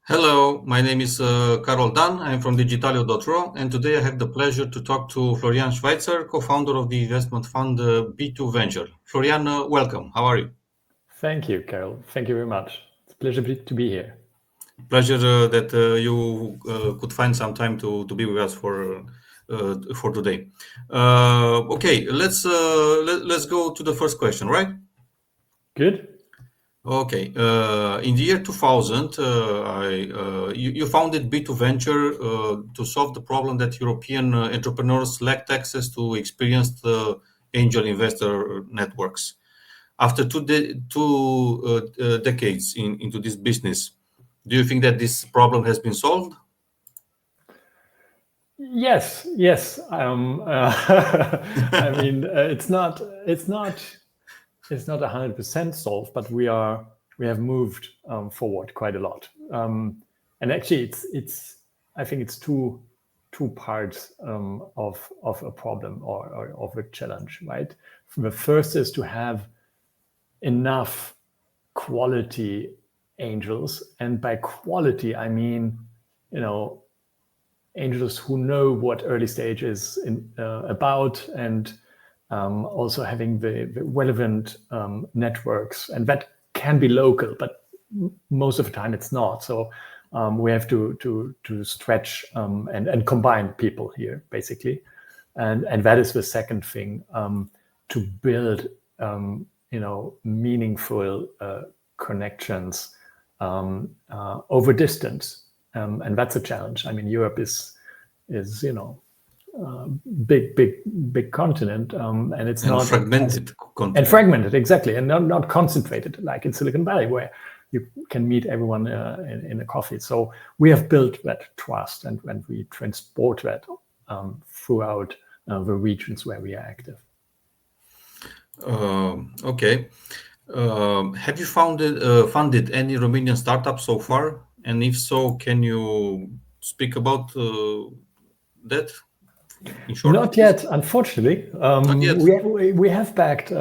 Hello, my name is Carol Dan. I'm from Digitalio.ro, and today I have the pleasure to talk to Florian Schweitzer, co-founder of the investment fund b2venture. Florian, welcome. How are you? Thank you, Carol. Thank you very much. It's a pleasure to be here. Pleasure that you could find some time to be with us for today. Okay, let's go to the first question, right? Good. Okay. In the year 2000, you founded b2venture to solve the problem that European entrepreneurs lacked access to experienced angel investor networks. After two decades into this business, do you think that this problem has been solved? Yes. I mean, it's not 100% solved, but we have moved forward quite a lot. And actually, I think it's two parts of a problem or of a challenge, right? The first is to have enough quality angels, and by quality I mean, angels who know what early stage is about, and also having the relevant networks, and that can be local, but most of the time it's not. So we have to stretch and combine people here, basically, and that is the second thing, to build meaningful connections over distance, and that's a challenge. I mean, Europe is big continent, and it's not fragmented continent. And fragmented, exactly, and not concentrated like in Silicon Valley, where you can meet everyone in a coffee. So we have built that trust, and we transport that throughout the regions where we are active. Okay. Have you funded any Romanian startups so far? And if so, can you speak about that in short? Not yet, unfortunately. Not yet. We have backed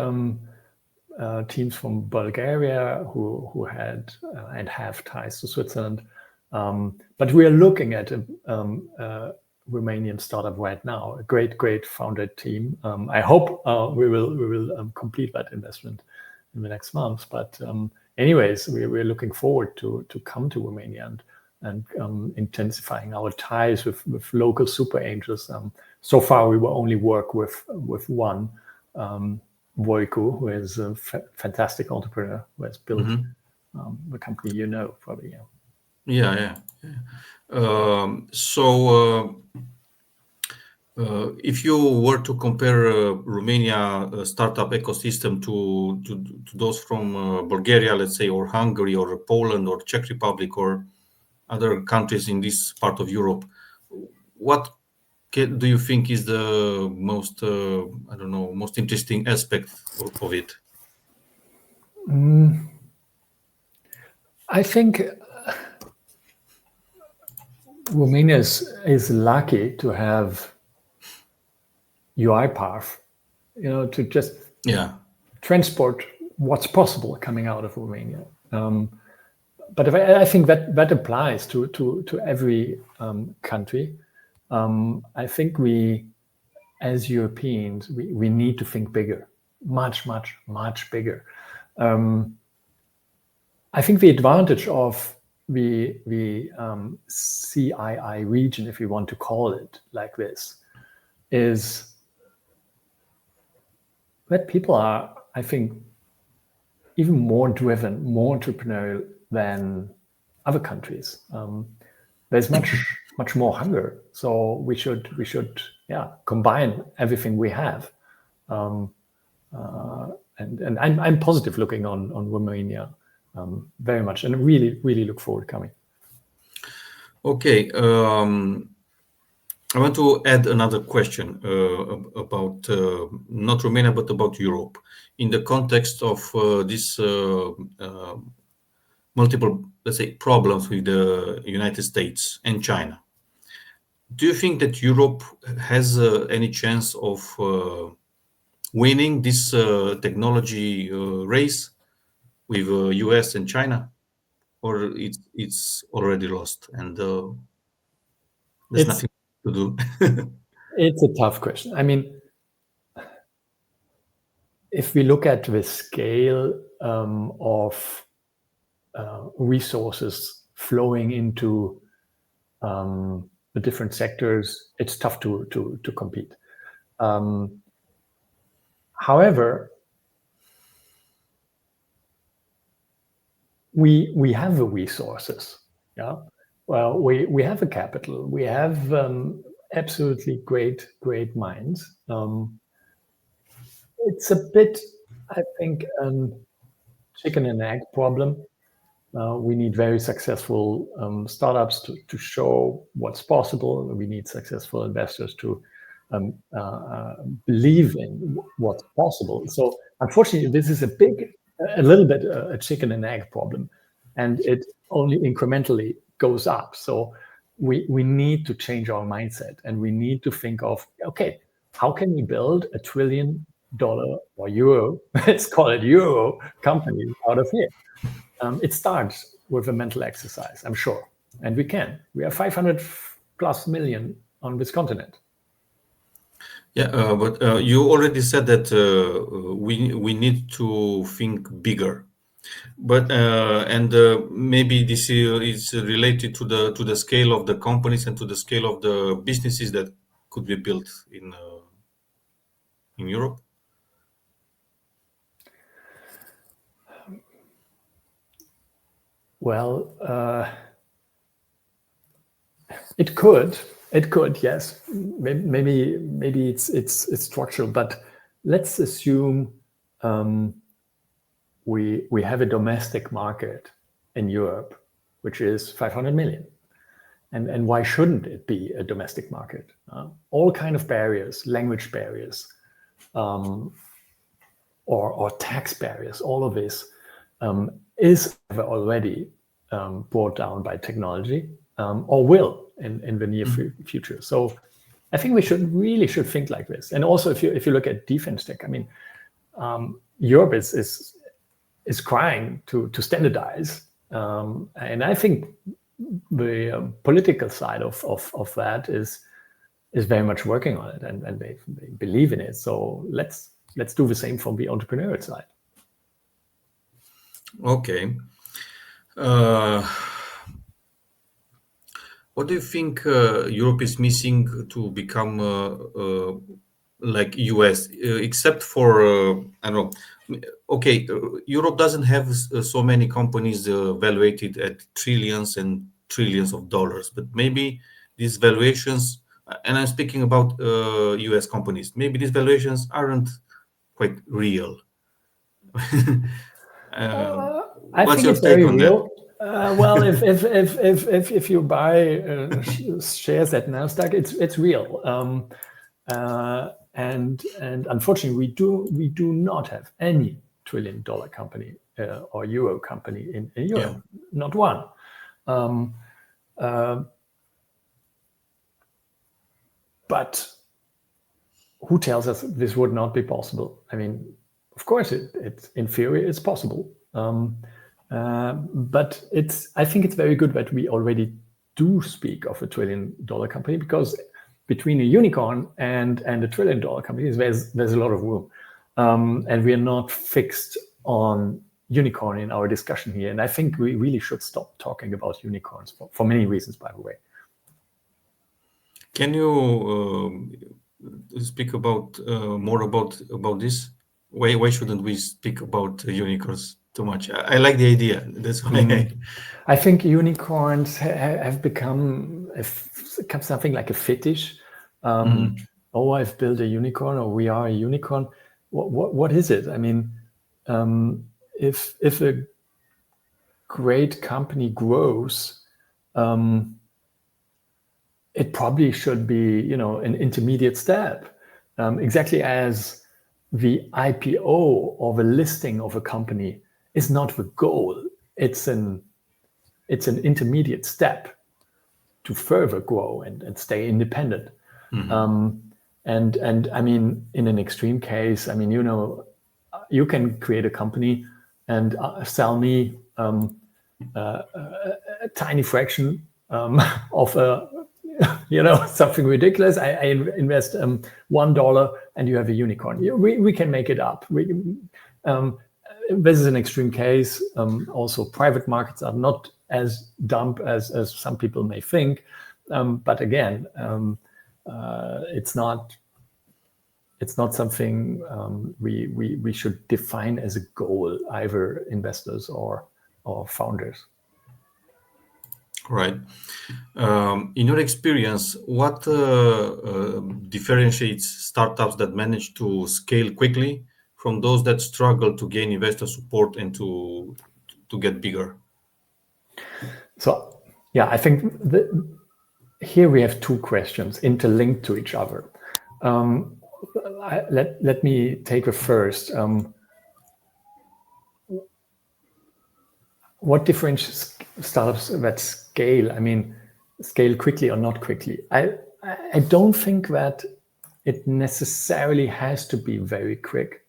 teams from Bulgaria who had and have ties to Switzerland, but we are looking at a Romanian startup right now, a great founded team. I hope we will complete that investment in the next month. But anyways, we're looking forward to come to Romania and intensifying our ties with local super angels. So far, we will only work with one, Voicu, who is a fantastic entrepreneur who has built the company probably. Yeah. If you were to compare Romania startup ecosystem to those from Bulgaria, let's say, or Hungary, or Poland, or Czech Republic, or other countries in this part of Europe, what do you think is the most, most interesting aspect of it? I think Romania is lucky to have UiPath, to just transport what's possible coming out of Romania. But I think that applies to every country. I think we, as Europeans, we need to think bigger, much bigger. I think the advantage of the CII region, if you want to call it like this, is that people are, I think, even more driven, more entrepreneurial than other countries. There's much more hunger, so we should combine everything we have. And I'm positive looking on Romania very much, and really look forward to coming. Okay. I want to add another question about not Romania, but about Europe, in the context of this multiple, let's say, problems with the United States and China. Do you think that Europe has any chance of winning this technology race with US and China? or it's already lost and there's nothing to do? It's a tough question. I mean, if we look at the scale of resources flowing into the different sectors, it's tough to compete. However, we have the resources. Yeah. Well, we have a capital. We have absolutely great minds. It's a bit, I think, chicken and egg problem. We need very successful startups to show what's possible. We need successful investors to believe in what's possible. So unfortunately, this is a little bit a chicken and egg problem, and it only incrementally goes up. So we need to change our mindset, and we need to think of, okay, how can we build $1 trillion or euro, let's call it euro, company out of here? It starts with a mental exercise, I'm sure, and we can. We are 500 plus million on this continent. Yeah, but you already said that we need to think bigger, but maybe this is related to the scale of the companies and to the scale of the businesses that could be built in Europe. Well, it could, yes. Maybe it's structural, but let's assume we have a domestic market in Europe, which is 500 million. And why shouldn't it be a domestic market? All kind of barriers, language barriers, or tax barriers, all of this is already brought down by technology, or will in the near future. So I think we should think like this. And also, if you look at defense tech, I mean, Europe is crying to standardize, and I think the political side of that is very much working on it, and they believe in it. So let's do the same from the entrepreneurial side. Okay. What do you think Europe is missing to become like US, except for, I don't know, okay, Europe doesn't have so many companies valuated at trillions and trillions of dollars, but maybe these valuations, and I'm speaking about US companies, maybe these valuations aren't quite real. I think it's very real. Well, if you buy shares at Nasdaq, it's real. And unfortunately, we do not have any $1 trillion company or euro company in Europe. Yeah. Not one. But who tells us this would not be possible? I mean, of course, it's in theory it's possible. But I think it's very good that we already do speak of a $1 trillion company, because between a unicorn and a $1 trillion company, there's a lot of room. And we are not fixed on unicorn in our discussion here. And I think we really should stop talking about unicorns for many reasons, by the way. Can you speak about more about this? Why shouldn't we speak about unicorns too much? I like the idea. That's why I think unicorns have become something like a fetish. Oh, I've built a unicorn, or we are a unicorn. What is it? I mean, if a great company grows, it probably should be, an intermediate step, exactly as the IPO or the listing of a company is not the goal. It's an intermediate step to further grow and stay independent. And I mean, in an extreme case, I mean, you can create a company and sell me a tiny fraction of something ridiculous. I invest $1 and you have a unicorn. We can make it up. This is an extreme case. Also, private markets are not as dumb as some people may think. But again, it's not something we should define as a goal, either investors or founders. Right. In your experience, what differentiates startups that manage to scale quickly from those that struggle to gain investor support and to get bigger? So, yeah, I think here we have two questions interlinked to each other. Let me take the first. What differentiates startups that scale? I mean, scale quickly or not quickly? I don't think that it necessarily has to be very quick.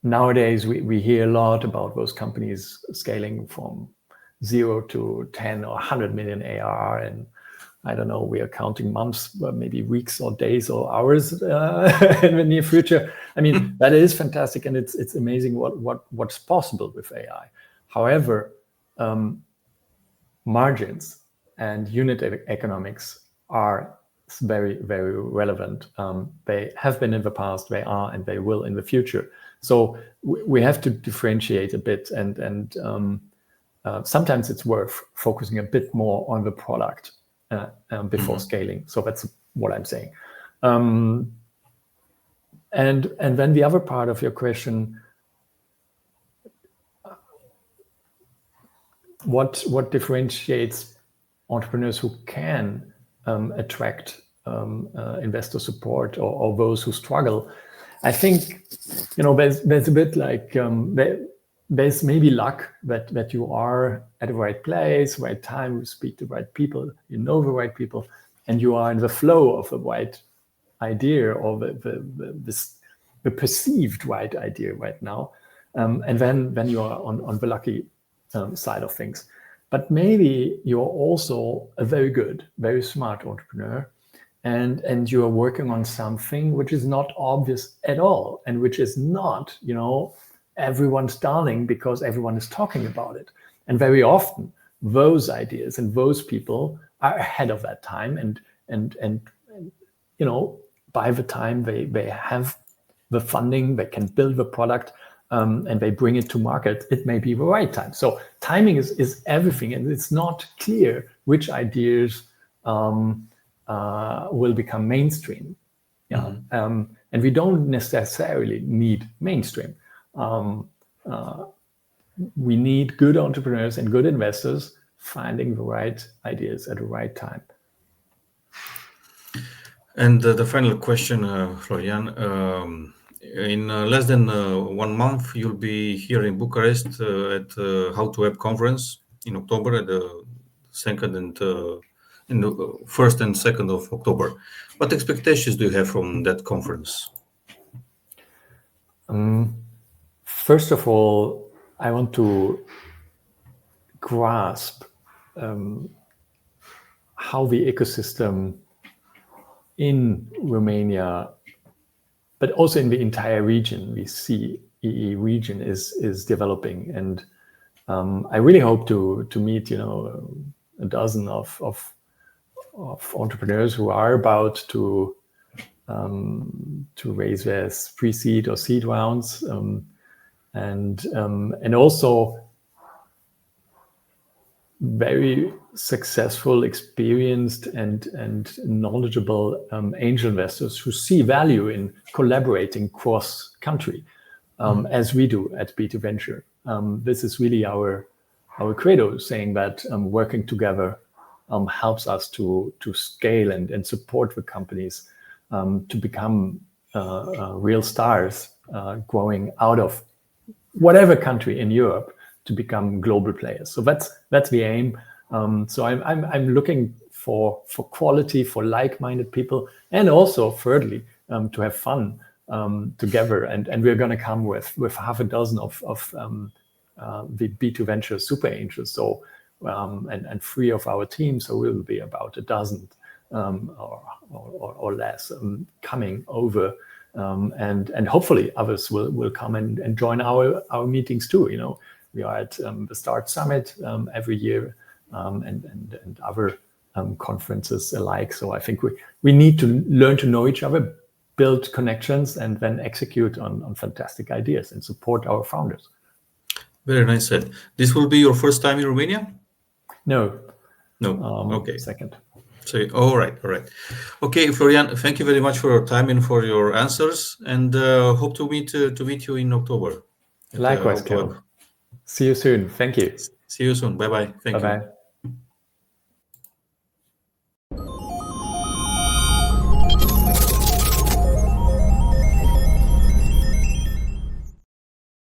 Nowadays, we hear a lot about those companies scaling from 0 to 10 or 100 million ARR, and I don't know, we are counting months, maybe weeks or days or hours in the near future. I mean, that is fantastic, and it's amazing what's possible with AI. However, margins and unit economics are very, very relevant. They have been in the past, they are, and they will in the future. So we have to differentiate a bit, and sometimes it's worth focusing a bit more on the product before scaling. So that's what I'm saying. And then the other part of your question, what differentiates entrepreneurs who can attract investor support or those who struggle? I think, there's a bit like there's maybe luck that you are at the right place, right time, you speak to the right people, you know the right people, and you are in the flow of the right idea or the perceived right idea right now. And then you are on the lucky side of things. But maybe you're also a very good, very smart entrepreneur, and you are working on something which is not obvious at all, and which is not, everyone's darling because everyone is talking about it. And very often those ideas and those people are ahead of that time, and by the time they have the funding, they can build the product, and they bring it to market, it may be the right time. So timing is everything, and it's not clear which ideas will become mainstream. And we don't necessarily need mainstream. We need good entrepreneurs and good investors finding the right ideas at the right time. And the final question, Florian. In less than 1 month, you'll be here in Bucharest at How to Web conference in October, at the in the 1st and 2nd of October. What expectations do you have from that conference? First of all, I want to grasp how the ecosystem in Romania, but also in the entire region, the CEE region is developing. And I really hope to meet, a dozen of entrepreneurs who are about to raise their pre-seed or seed rounds, and also very successful, experienced, and knowledgeable angel investors who see value in collaborating cross-country, as we do at b2venture. This is really our credo, saying that working together helps us to scale and support the companies to become real stars, growing out of whatever country in Europe to become global players. So that's the aim. So I'm looking for quality, for like-minded people, and also thirdly to have fun together. And we're going to come with half a dozen of the b2venture super angels. So and 3 of our team, so we will be about a dozen or less coming over, and hopefully others will come and join our meetings too. We are at the Start Summit every year, and other conferences alike. So I think we need to learn to know each other, build connections, and then execute on fantastic ideas and support our founders. Very nice said. This will be your first time in Romania? No. Okay. Second. So, all right. Okay, Florian, thank you very much for your time and for your answers, and hope to meet you in October. Likewise, Kevin. See you soon. Thank you. See you soon. Bye-bye. Thank you. Bye-bye.